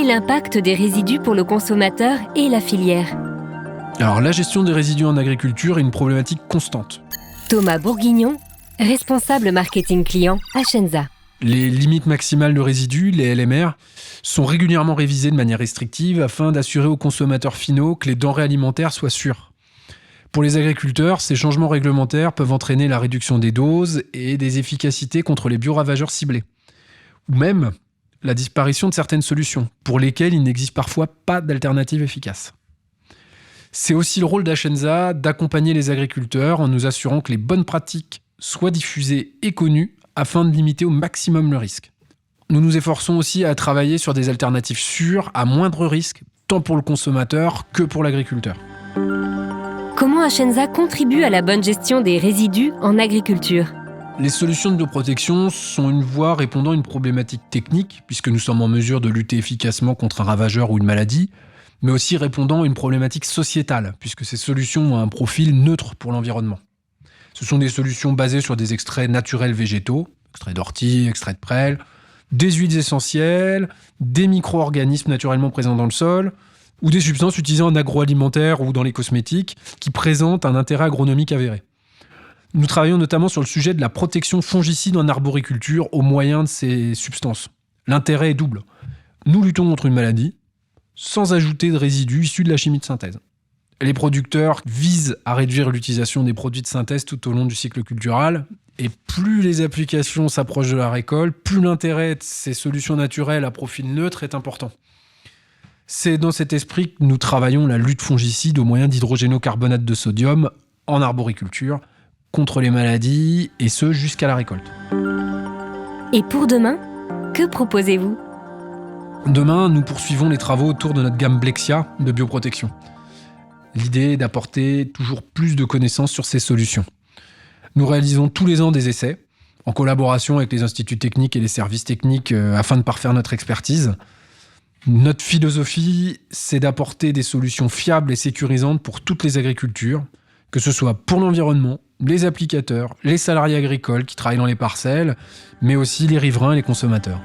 est l'impact des résidus pour le consommateur et la filière? Alors, la gestion des résidus en agriculture est une problématique constante. Thomas Bourguignon, responsable marketing client à Shenza. Les limites maximales de résidus, les LMR, sont régulièrement révisées de manière restrictive afin d'assurer aux consommateurs finaux que les denrées alimentaires soient sûres. Pour les agriculteurs, ces changements réglementaires peuvent entraîner la réduction des doses et des efficacités contre les bioravageurs ciblés. Ou même la disparition de certaines solutions, pour lesquelles il n'existe parfois pas d'alternative efficace. C'est aussi le rôle d'Ashenza d'accompagner les agriculteurs en nous assurant que les bonnes pratiques soient diffusées et connues afin de limiter au maximum le risque. Nous nous efforçons aussi à travailler sur des alternatives sûres, à moindre risque, tant pour le consommateur que pour l'agriculteur. Comment Ashenza contribue à la bonne gestion des résidus en agriculture? Les solutions de bioprotection sont une voie répondant à une problématique technique, puisque nous sommes en mesure de lutter efficacement contre un ravageur ou une maladie, mais aussi répondant à une problématique sociétale, puisque ces solutions ont un profil neutre pour l'environnement. Ce sont des solutions basées sur des extraits naturels végétaux, extraits d'ortie, extraits de prêle, des huiles essentielles, des micro-organismes naturellement présents dans le sol, ou des substances utilisées en agroalimentaire ou dans les cosmétiques, qui présentent un intérêt agronomique avéré. Nous travaillons notamment sur le sujet de la protection fongicide en arboriculture au moyen de ces substances. L'intérêt est double. Nous luttons contre une maladie, sans ajouter de résidus issus de la chimie de synthèse. Les producteurs visent à réduire l'utilisation des produits de synthèse tout au long du cycle culturel, et plus les applications s'approchent de la récolte, plus l'intérêt de ces solutions naturelles à profil neutre est important. C'est dans cet esprit que nous travaillons la lutte fongicide au moyen d'hydrogénocarbonate de sodium en arboriculture, contre les maladies, et ce jusqu'à la récolte. Et pour demain, que proposez-vous? Demain, nous poursuivons les travaux autour de notre gamme Blexia de bioprotection. L'idée est d'apporter toujours plus de connaissances sur ces solutions. Nous réalisons tous les ans des essais, en collaboration avec les instituts techniques et les services techniques afin de parfaire notre expertise. Notre philosophie, c'est d'apporter des solutions fiables et sécurisantes pour toutes les agricultures, que ce soit pour l'environnement, les applicateurs, les salariés agricoles qui travaillent dans les parcelles, mais aussi les riverains et les consommateurs.